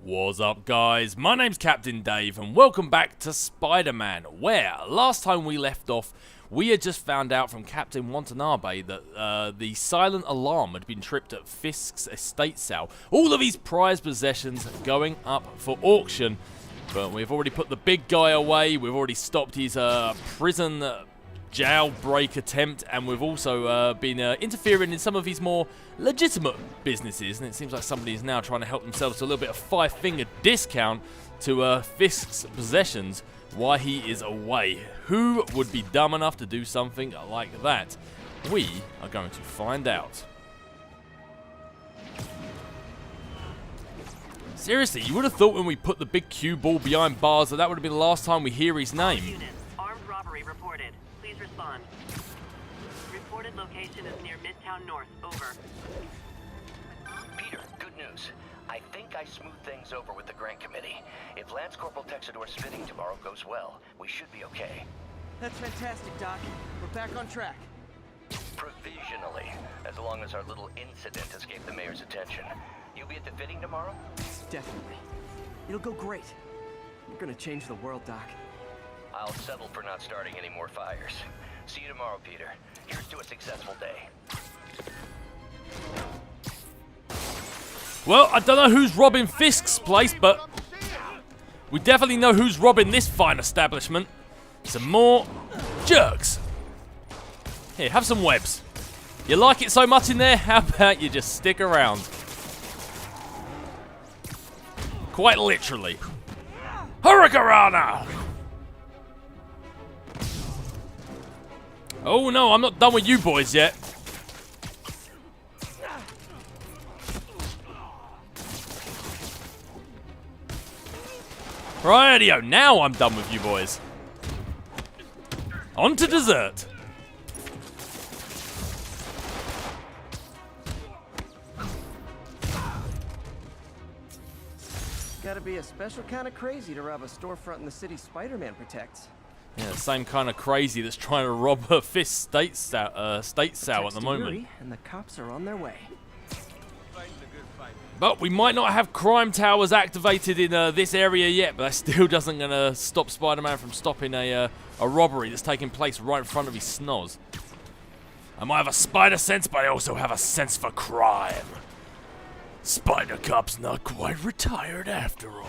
What's up, guys? My name's Captain Dave and welcome back to Spider-Man, where last time we left off we had just found out from Captain Watanabe that the silent alarm had been tripped at Fisk's estate sale. All of his prized possessions going up for auction, but we've already put the big guy away, we've already stopped his prison jailbreak attempt, and we've also been interfering in some of his more legitimate businesses, and it seems like somebody is now trying to help themselves to a little bit of five-finger discount to Fisk's possessions while he is away. Who would be dumb enough to do something like that? We are going to find out. Seriously, you would have thought when we put the big cue ball behind bars that that would have been the last time we hear his name. Armed robbery reported. Please respond. Reported location is near Midtown North. Over. Peter, good news. I think I smoothed things over with the grant committee. If Lance Corporal Texador's fitting tomorrow goes well, we should be okay. That's fantastic, Doc. We're back on track. Provisionally, as long as our little incident escaped the mayor's attention. You'll be at the fitting tomorrow? Definitely. It'll go great. We're gonna change the world, Doc. I'll settle for not starting any more fires. See you tomorrow, Peter. Here's to a successful day. Well, I don't know who's robbing Fisk's place, but we definitely know who's robbing this fine establishment. Some more jerks. Here, have some webs. You like it so much in there? How about you just stick around? Quite literally. Hurricanrana! Oh no, I'm not done with you boys yet. Rightio, now I'm done with you boys. On to dessert. Gotta be a special kind of crazy to rob a storefront in the city Spider-Man protects. Yeah, same kind of crazy that's trying to rob a Fisk state sale at the moment. And the cops are on their way. But we might not have crime towers activated in this area yet, but that still doesn't gonna stop Spider-Man from stopping a robbery that's taking place right in front of his snoz. I might have a spider sense, but I also have a sense for crime. Spider Cop's not quite retired after all.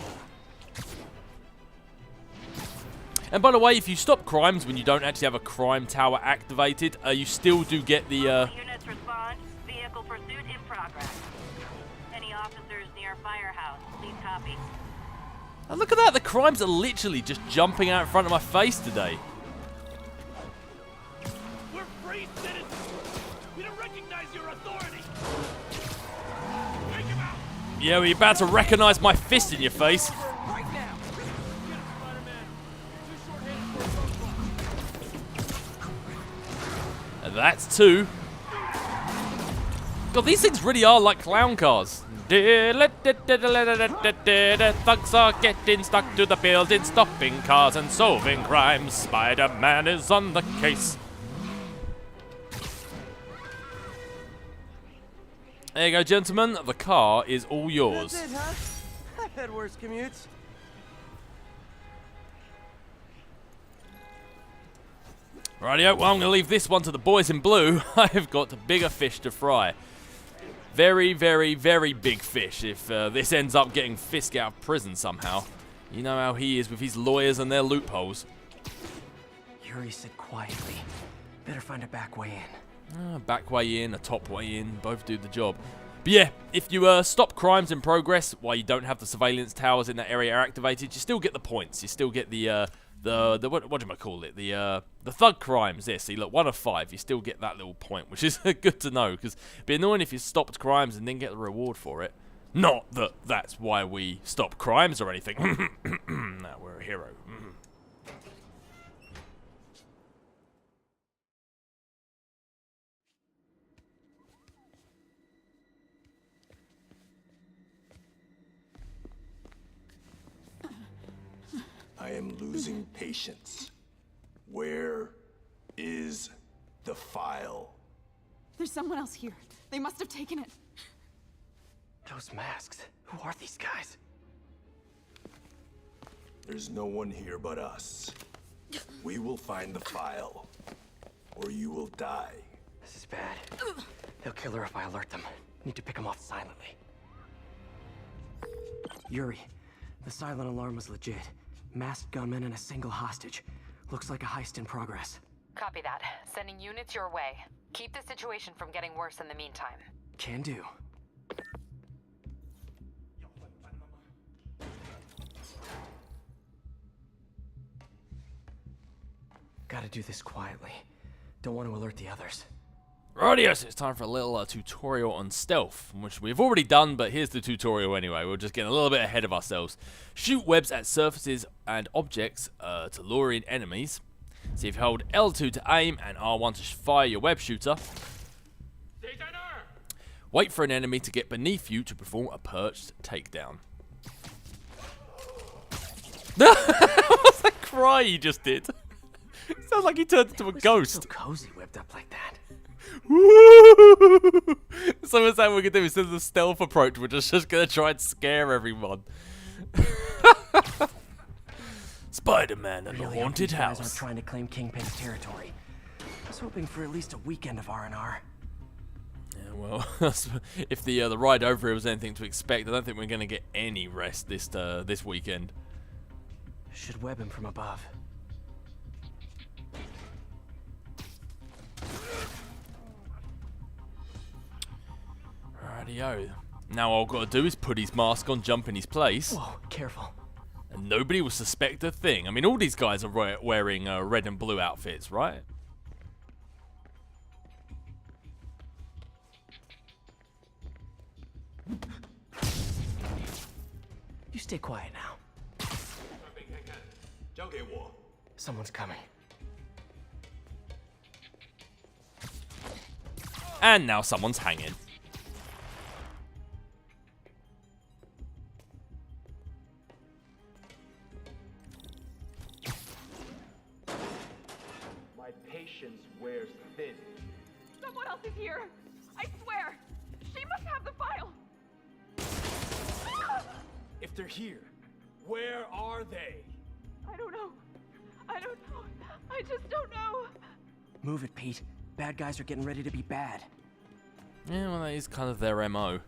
And by the way, if you stop crimes when you don't actually have a crime tower activated, you still do get the Units respond. Vehicle pursuit in progress. Any officers near firehouse, please copy. Oh, look at that, the crimes are literally just jumping out in front of my face today. We're free citizens. We don't recognize your authority. Take him out. Yeah, well, you're about to recognize my fist in your face. Right now. Get him, Spider-Man. Too short-handed. And that's two. God, these things really are like clown cars. Thugs are getting stuck to the building, stopping cars and solving crimes. Spider-Man is on the case. There you go, gentlemen. The car is all yours. That's it, huh? I've had worse commutes. Rightio, well, I'm going to leave this one to the boys in blue. I've got bigger fish to fry. Very, very, very big fish if this ends up getting Fisk out of prison somehow. You know how he is with his lawyers and their loopholes. Yuri said quietly. Better find a back way in. Back way in, a top way in, both do the job. But yeah, if you stop crimes in progress while you don't have the surveillance towers in that area activated, you still get the points. You still get the what do you call it? The thug crimes. There, see, look, 1 of 5. You still get that little point, which is good to know, because it'd be annoying if you stopped crimes and didn't get the reward for it. Not that that's why we stop crimes or anything. No, we're a hero. I am losing patience. Where is the file? There's someone else here. They must have taken it. Those masks. Who are these guys? There's no one here but us. We will find the file, or you will die. This is bad. They'll kill her if I alert them. Need to pick them off silently. Yuri, the silent alarm was legit. Masked gunmen and a single hostage. Looks like a heist in progress. Copy that. Sending units your way. Keep the situation from getting worse in the meantime. Can do. Gotta do this quietly. Don't want to alert the others. Rightio, so it's time for a little tutorial on stealth, which we've already done, but here's the tutorial anyway. We're just getting a little bit ahead of ourselves. Shoot webs at surfaces and objects to lure in enemies. So if you hold L2 to aim and R1 to fire your web shooter, wait for an enemy to get beneath you to perform a perched takedown. What's that cry he just did? Sounds like he turned into a ghost. So cozy whipped up like that. So what's that we're gonna do? Instead of the stealth approach, we're just gonna try and scare everyone. Spider-Man and the haunted house. Guys aren't trying to claim Kingpin's territory. I was hoping for at least a weekend of R&R. Yeah, well, if the ride over here was anything to expect, I don't think we're gonna get any rest this weekend. Should web him from above. Rightio. Now all I've got to do is put his mask on, jump in his place. Whoa, careful. And nobody will suspect a thing. I mean, all these guys are wearing red and blue outfits, right? You stay quiet now. Someone's coming. And now someone's hanging. My patience wears thin. Someone else is here! I swear! She must have the file! If they're here, where are they? I don't know. I don't know. I just don't know. Move it, Pete. Bad guys are getting ready to be bad. Yeah, well, that is kind of their MO.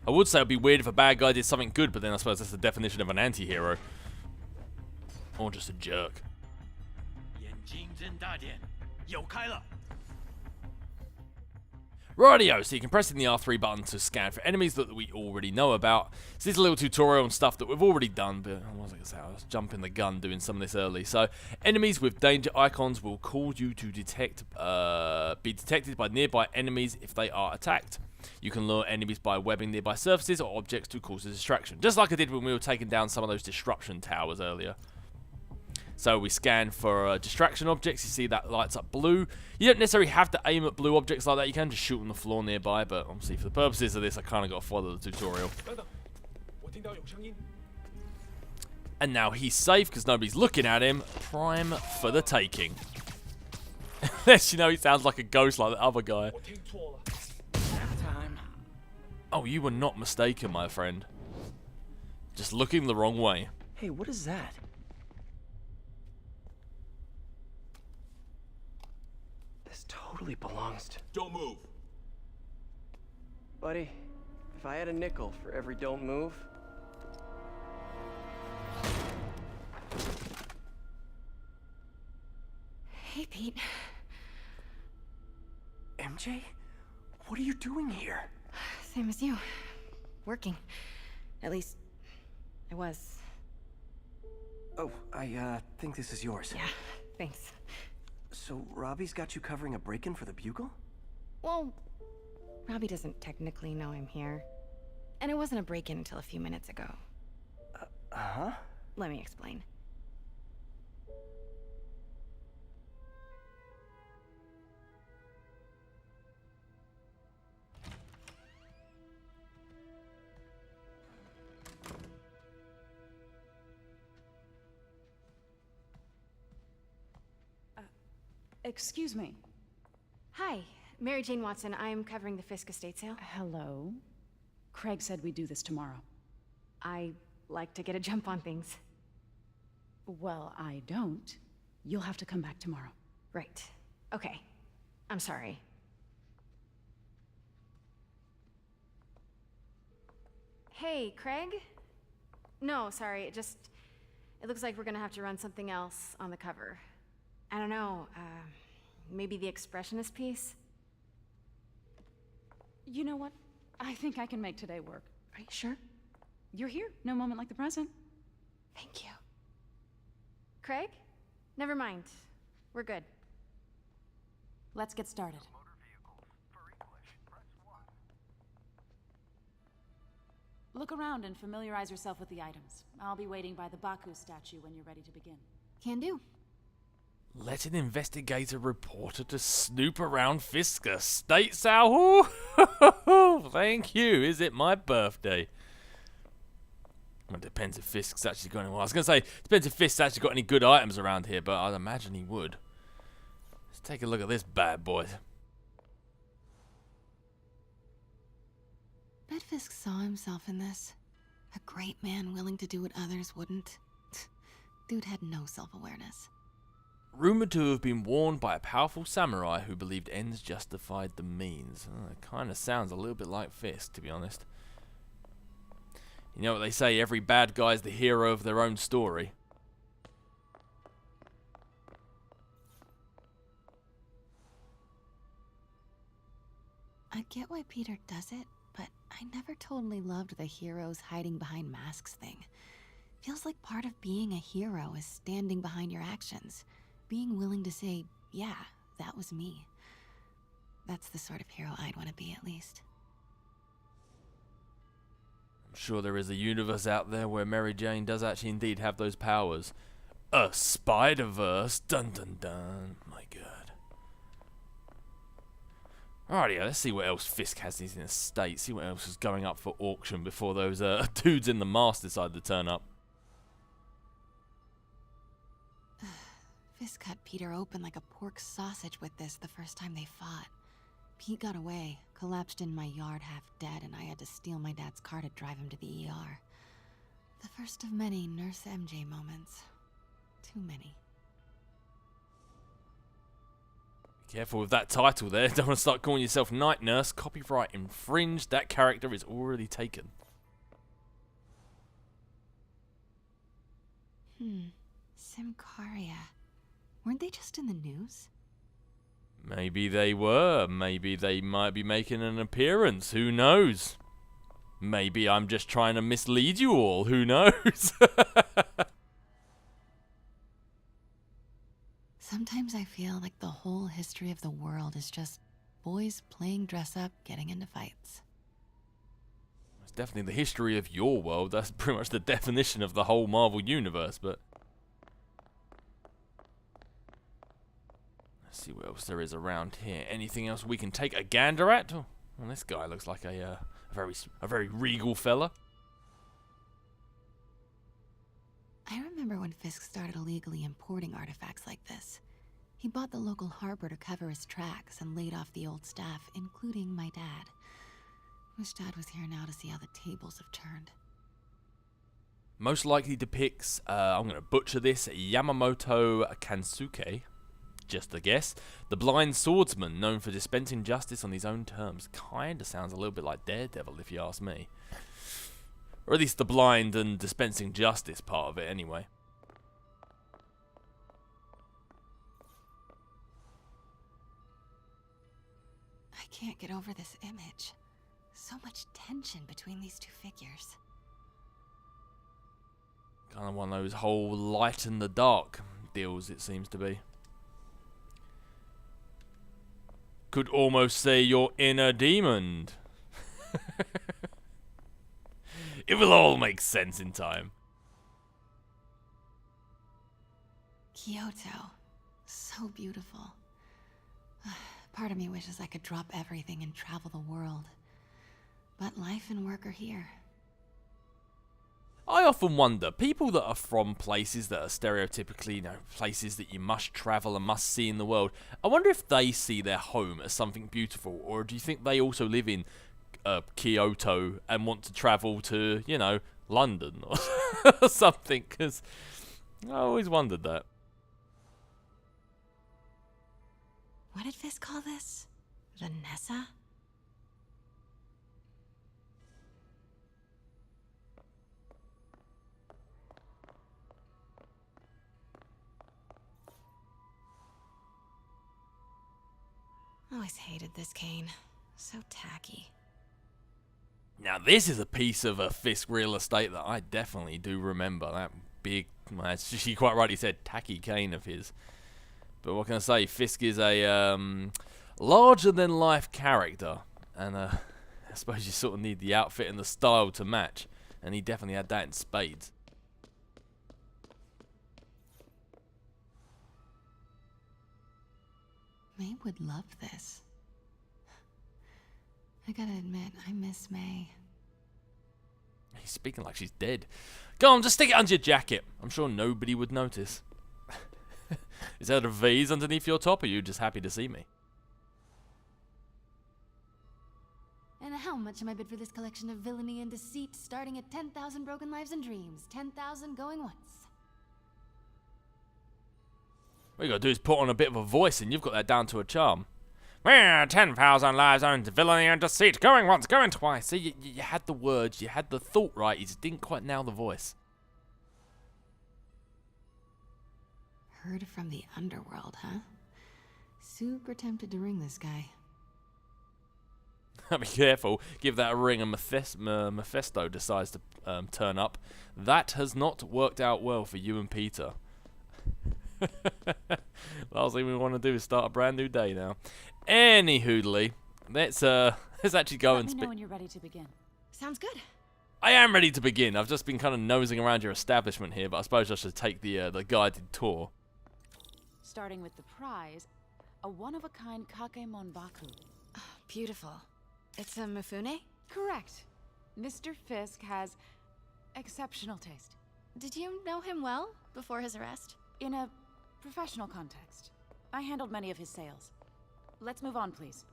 I would say it'd be weird if a bad guy did something good, but then I suppose that's the definition of an anti-hero. Or just a jerk. Rightio, so you can press in the R3 button to scan for enemies that we already know about. So this is a little tutorial on stuff that we've already done, but what was I going to say? I was jumping the gun doing some of this early. So enemies with danger icons will cause you to be detected by nearby enemies if they are attacked. You can lure enemies by webbing nearby surfaces or objects to cause a distraction, just like I did when we were taking down some of those disruption towers earlier. So we scan for distraction objects. You see that lights up blue. You don't necessarily have to aim at blue objects like that. You can just shoot on the floor nearby, but obviously for the purposes of this, I kind of got to follow the tutorial. And now he's safe because nobody's looking at him. Prime for the taking. Unless you know he sounds like a ghost like the other guy. Time. Oh, you were not mistaken, my friend. Just looking the wrong way. Hey, what is that? This totally belongs to... Don't move. Buddy, if I had a nickel for every don't move... Hey, Pete. MJ? What are you doing here? Same as you. Working. At least, I was. Oh, I think this is yours. Yeah, thanks. So Robbie's got you covering a break-in for the Bugle? Well, Robbie doesn't technically know I'm here. And it wasn't a break-in until a few minutes ago. Uh-huh? Let me explain. Excuse me. Hi, Mary Jane Watson. I'm covering the Fisk estate sale. Hello. Craig said we'd do this tomorrow. I like to get a jump on things. Well, I don't. You'll have to come back tomorrow. Right. Okay. I'm sorry. Hey, Craig? No, sorry, it looks like we're gonna have to run something else on the cover. I don't know, maybe the expressionist piece? You know what? I think I can make today work. Are you sure? You're here. No moment like the present. Thank you. Craig? Never mind. We're good. Let's get started. Look around and familiarize yourself with the items. I'll be waiting by the Baku statue when you're ready to begin. Can do. Let an investigator reporter to snoop around Fisk Estates, Al. Thank you. Is it my birthday? Well, it depends if Fisk's actually got any. Well, I was going to say, depends if Fisk's actually got any good items around here, but I'd imagine he would. Let's take a look at this bad boy. Bet Fisk saw himself in this. A great man willing to do what others wouldn't. Dude had no self-awareness. Rumored to have been warned by a powerful samurai who believed ends justified the means. It kind of sounds a little bit like Fisk, to be honest. You know what they say, every bad guy's the hero of their own story. I get why Peter does it, but I never totally loved the heroes hiding behind masks thing. Feels like part of being a hero is standing behind your actions. Being willing to say, yeah, that was me. That's the sort of hero I'd want to be, at least. I'm sure there is a universe out there where Mary Jane does actually indeed have those powers. A Spider-Verse, dun dun dun, my god. Alrighty, let's see what else Fisk has in his estate, see what else is going up for auction before those dudes in the mask decide to turn up. Fisk cut Peter open like a pork sausage with this the first time they fought. Pete got away, collapsed in my yard half dead, and I had to steal my dad's car to drive him to the ER. The first of many Nurse MJ moments. Too many. Careful with that title there, don't want to start calling yourself Night Nurse. Copyright infringed, that character is already taken. Simcaria. Weren't they just in the news? Maybe they were. Maybe they might be making an appearance. Who knows? Maybe I'm just trying to mislead you all. Who knows? Sometimes I feel like the whole history of the world is just boys playing dress-up, getting into fights. It's definitely the history of your world. That's pretty much the definition of the whole Marvel Universe, but... let's see what else there is around here. Anything else we can take a gander at? Oh, well, this guy looks like a very regal fella. I remember when Fisk started illegally importing artifacts like this. He bought the local harbor to cover his tracks and laid off the old staff, including my dad. Wish Dad was here now to see how the tables have turned. Most likely depicts, I'm going to butcher this, Yamamoto Kansuke. Just a guess. The blind swordsman known for dispensing justice on his own terms. Kinda sounds a little bit like Daredevil if you ask me. Or at least the blind and dispensing justice part of it anyway. I can't get over this image. So much tension between these two figures. Kind of one of those whole light and the dark deals, it seems to be. Could almost say your inner demon. It will all make sense in time. Kyoto. So beautiful. Part of me wishes I could drop everything and travel the world. But life and work are here. I often wonder, people that are from places that are stereotypically, places that you must travel and must see in the world, I wonder if they see their home as something beautiful, or do you think they also live in Kyoto and want to travel to, London or something, because I always wondered that. What did Fisk call this? Vanessa? Always hated this cane. So tacky. Now this is a piece of a Fisk real estate that I definitely do remember. That big, well, as she quite rightly said, tacky cane of his. But what can I say? Fisk is a larger-than-life character, and I suppose you sort of need the outfit and the style to match, and he definitely had that in spades. May would love this. I gotta admit, I miss May. He's speaking like she's dead. Go on, just stick it under your jacket. I'm sure nobody would notice. Is that a V's underneath your top, or are you just happy to see me? And how much am I bid for this collection of villainy and deceit, starting at 10,000 broken lives and dreams, 10,000 going once? What you gotta do is put on a bit of a voice, and you've got that down to a charm. Well, 10,000 lives and villainy and deceit, going once, going twice. See, you had the words, you had the thought right, you just didn't quite nail the voice. Heard from the underworld, huh? Super tempted to ring this guy. Be careful, give that a ring and Mephisto decides to turn up. That has not worked out well for you and Peter. Last thing we want to do is start a brand new day now. Anywhoodly, let's actually go and Let me know when you're ready to begin. Sounds good. I am ready to begin. I've just been kind of nosing around your establishment here, but I suppose I should take the guided tour. Starting with the prize, a one-of-a-kind Kakemon Baku. Oh, beautiful. It's a Mifune? Correct. Mr. Fisk has exceptional taste. Did you know him well before his arrest? In a professional context, I handled many of his sales. Let's move on, please.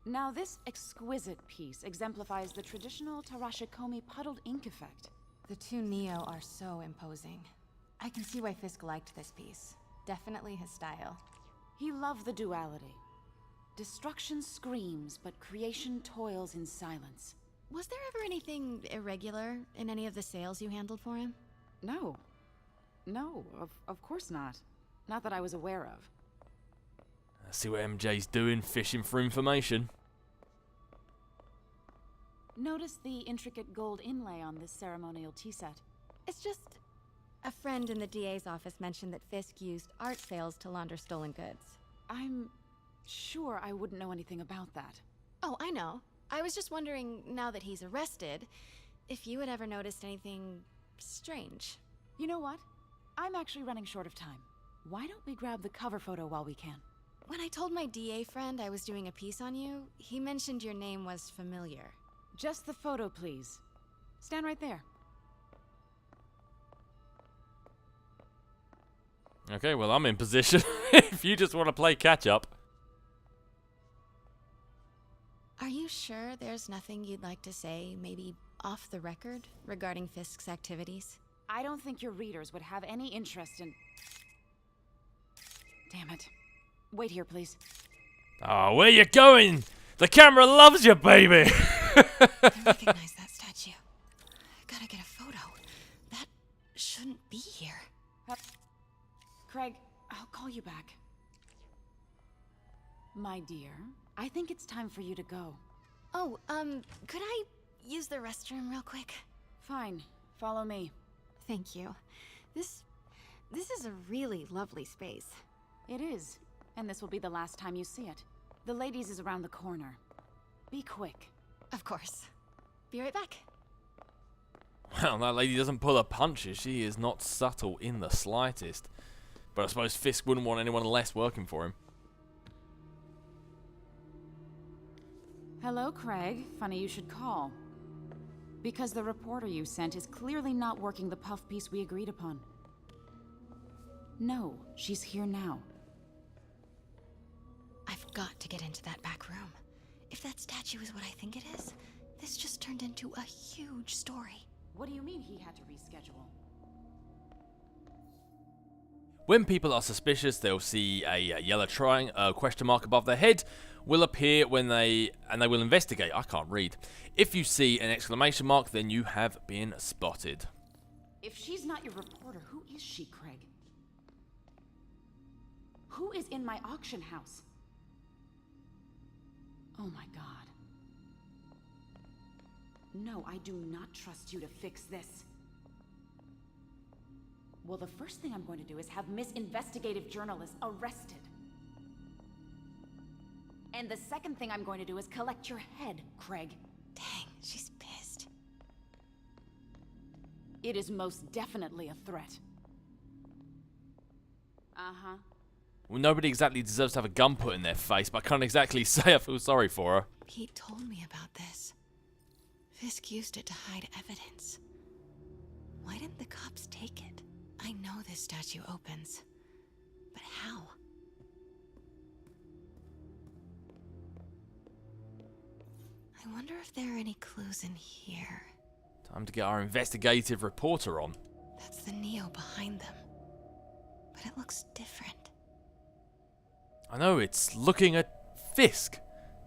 Now, this exquisite piece exemplifies the traditional Tarashikomi puddled ink effect. The two Neo are so imposing. I can see why Fisk liked this piece. Definitely his style. He loved the duality. Destruction screams, but creation toils in silence. Was there ever anything irregular in any of the sales you handled for him? No. No, of course not. Not that I was aware of. Let's see what MJ's doing, fishing for information. Notice the intricate gold inlay on this ceremonial tea set. It's just... a friend in the DA's office mentioned that Fisk used art sales to launder stolen goods. I'm sure I wouldn't know anything about that. Oh, I know. I was just wondering, now that he's arrested, if you had ever noticed anything strange. You know what? I'm actually running short of time. Why don't we grab the cover photo while we can? When I told my DA friend I was doing a piece on you, he mentioned your name was familiar. Just the photo, please. Stand right there. Okay, well, I'm in position if you just want to play catch-up. Are you sure there's nothing you'd like to say, maybe off the record, regarding Fisk's activities? I don't think your readers would have any interest in... Damn it. Wait here, please. Oh, where you going? The camera loves you, baby! I recognize that statue. Gotta get a photo. That shouldn't be here. Craig, I'll call you back. My dear, I think it's time for you to go. Oh, could I use the restroom real quick? Fine. Follow me. Thank you. This is a really lovely space. It is. And this will be the last time you see it. The ladies is around the corner. Be quick. Of course. Be right back. Well, that lady doesn't pull her punches. She is not subtle in the slightest. But I suppose Fisk wouldn't want anyone less working for him. Hello, Craig. Funny you should call. Because the reporter you sent is clearly not working the puff piece we agreed upon. No, she's here now. got to get into that back room. If that statue is what I think it is, this just turned into a huge story. What do you mean he had to reschedule? When people are suspicious, they'll see a yellow question mark above their head will appear when they will investigate. I can't read. If you see an exclamation mark, then you have been spotted. If she's not your reporter, who is she, Craig? Who is in my auction house? Oh my God. No, I do not trust you to fix this. Well, the first thing I'm going to do is have Miss Investigative Journalist arrested. And the second thing I'm going to do is collect your head, Craig. Dang, she's pissed. It is most definitely a threat. Uh-huh. Well, nobody exactly deserves to have a gun put in their face, but I can't exactly say I feel sorry for her. Pete told me about this. Fisk used it to hide evidence. Why didn't the cops take it? I know this statue opens, but how? I wonder if there are any clues in here. Time to get our investigative reporter on. That's the Neo behind them, but it looks different. I know, it's looking at Fisk.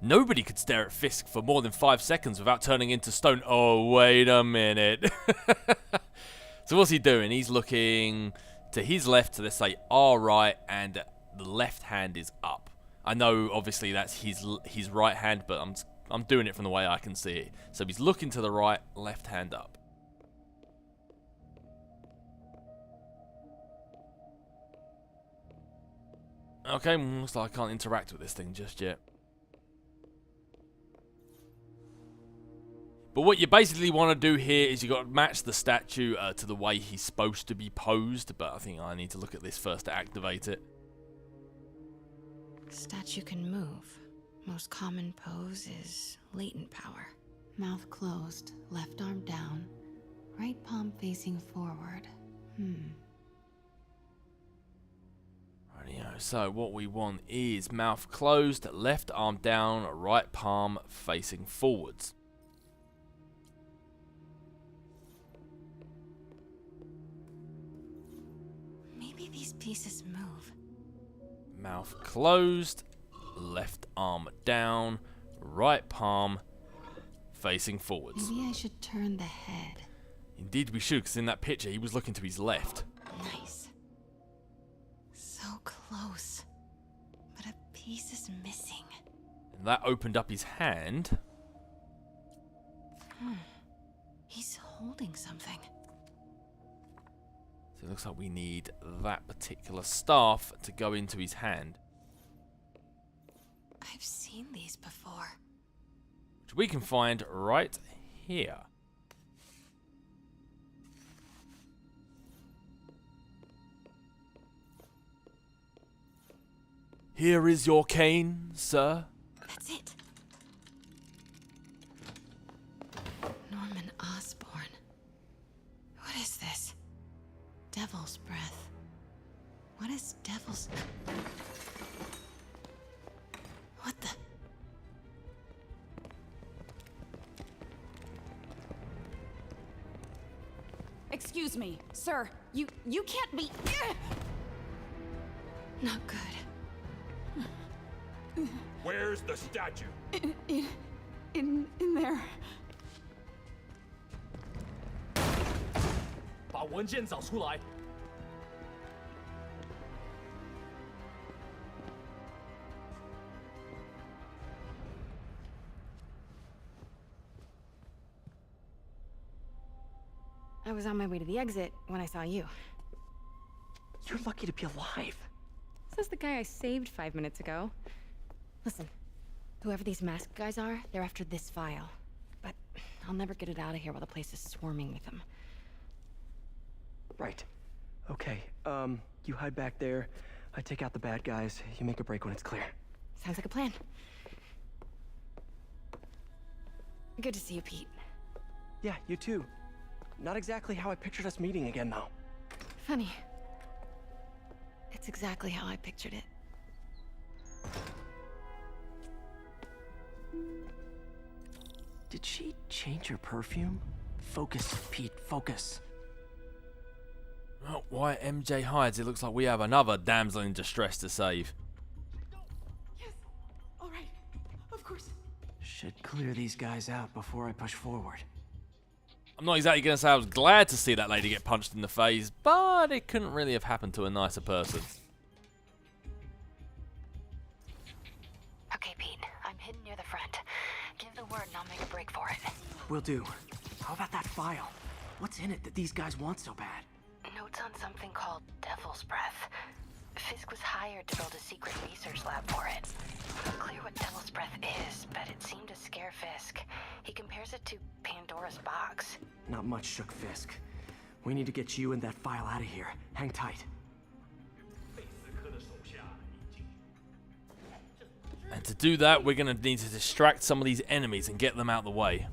Nobody could stare at Fisk for more than 5 seconds without turning into stone. Oh, wait a minute. So what's he doing? He's looking to his left, to let's say our right, and the left hand is up. I know, obviously, that's his right hand, but I'm doing it from the way I can see it. So he's looking to the right, left hand up. Okay, looks like I can't interact with this thing just yet. But what you basically want to do here is you got to match the statue to the way he's supposed to be posed. But I think I need to look at this first to activate it. Statue can move. Most common pose is latent power. Mouth closed, left arm down, right palm facing forward. Rightio, so what we want is mouth closed, left arm down, right palm facing forwards. Maybe these pieces move. Mouth closed, left arm down, right palm facing forwards. Maybe I should turn the head. Indeed we should, because in that picture he was looking to his left. Nice. So close. But a piece is missing. And that opened up his hand. He's holding something. So it looks like we need that particular staff to go into his hand. I've seen these before. Which we can find right here. Here is your cane, sir. That's it. Norman Osborn. What is this? Devil's breath. What is devil's... What the... Excuse me, sir. You can't be... Not good. Where's the statue? In there. 把文件找出来。 I was on my way to the exit when I saw you. You're lucky to be alive. Says the guy I saved 5 minutes ago. Listen, whoever these masked guys are, they're after this file. But I'll never get it out of here while the place is swarming with them. Right. Okay, you hide back there. I take out the bad guys. You make a break when it's clear. Sounds like a plan. Good to see you, Pete. Yeah, you too. Not exactly how I pictured us meeting again, though. Funny. It's exactly how I pictured it. Did she change her perfume? Focus, Pete, focus. Oh, why MJ hides? It looks like we have another damsel in distress to save. Yes. All right. Of course. Should clear these guys out before I push forward. I'm not exactly going to say I was glad to see that lady get punched in the face, but it couldn't really have happened to a nicer person. Okay, Pete. I'm hidden near the front. Give the word and I'll make a break for it. Will do. How about that file? What's in it that these guys want so bad? Notes on something called Devil's Breath. Fisk was hired to build a secret research lab for it. Unclear what Devil's Breath is, but it seemed to scare Fisk. He compares it to Pandora's box. Not much shook Fisk. We need to get you and that file out of here. Hang tight. And to do that, we're going to need to distract some of these enemies and get them out of the way.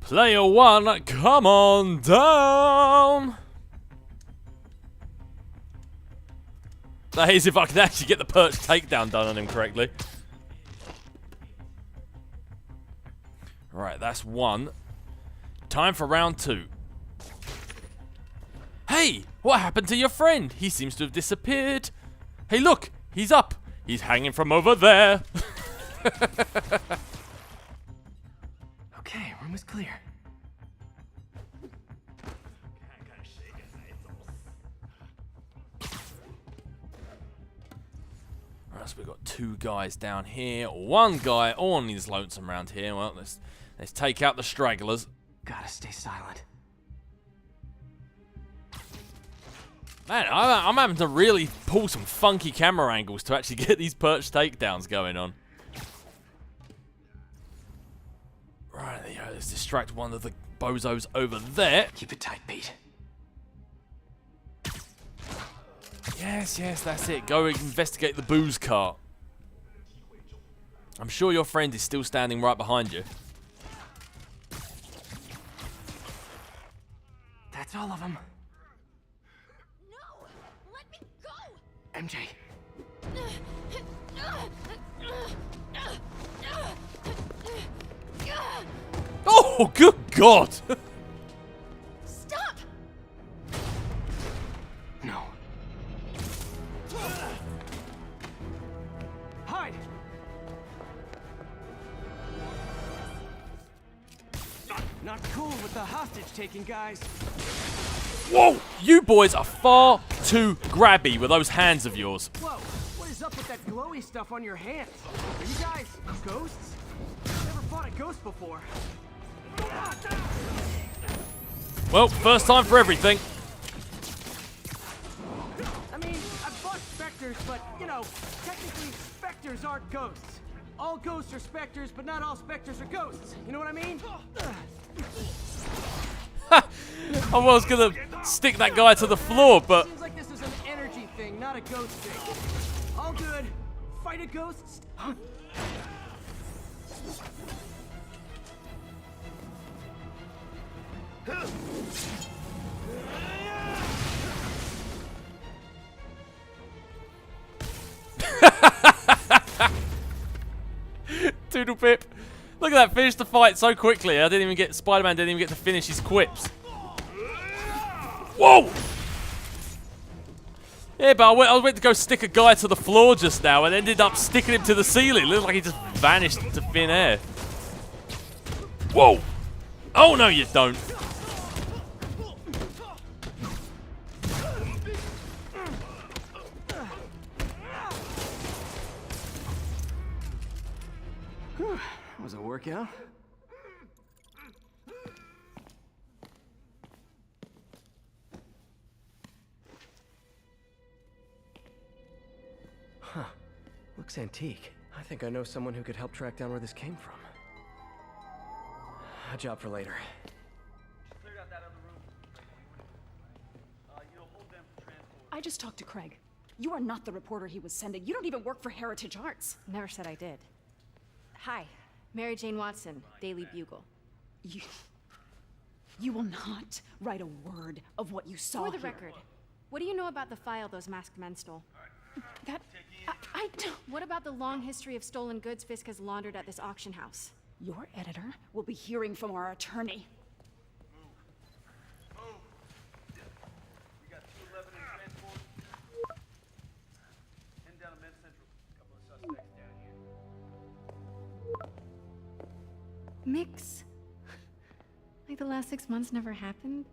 Player one, come on down! That is if I can actually get the perch takedown done on him correctly. Right, that's one. Time for round two. Hey, what happened to your friend? He seems to have disappeared. Hey, look, he's up. He's hanging from over there. Okay, room is clear. Alright, so we've got two guys down here. One guy on his lonesome round here. Well, let's take out the stragglers. Gotta stay silent. Man, I'm having to really pull some funky camera angles to actually get these perch takedowns going on. Right, there you go. Let's distract one of the bozos over there. Keep it tight, Pete. Yes, yes, that's it. Go investigate the booze cart. I'm sure your friend is still standing right behind you. That's all of them. No! Let me go! MJ. Oh, good God! Stop! No. Hide! Not cool with the hostage-taking, guys. Whoa! You boys are far too grabby with those hands of yours. Whoa! What is up with that glowy stuff on your hands? Are you guys ghosts? Never fought a ghost before. Well, first time for everything. I mean, I've fought specters, but, you know, technically specters aren't ghosts. All ghosts are specters, but not all specters are ghosts. You know what I mean? I was gonna stick that guy to the floor, but... Seems like this is an energy thing, not a ghost thing. All good. Fight a ghost. Doodle Pip. Look at that, finished the fight so quickly. Spider-Man didn't even get to finish his quips. Whoa! Yeah, but I went to go stick a guy to the floor just now and ended up sticking him to the ceiling. It looked like he just vanished into thin air. Whoa! Oh, no, you don't. Was a workout? Huh. Looks antique. I think I know someone who could help track down where this came from. A job for later. I just talked to Craig. You are not the reporter he was sending. You don't even work for Heritage Arts. Never said I did. Hi, Mary Jane Watson, Daily Bugle. You will not write a word of what you saw For the here. record, what do you know about the file those masked men stole? That... I don't... What about the long history of stolen goods Fisk has laundered at this auction house? Your editor will be hearing from our attorney. We got 211 in transport. 10 down to Med Central. Couple of suspects down here. Mix. Like the last 6 months never happened?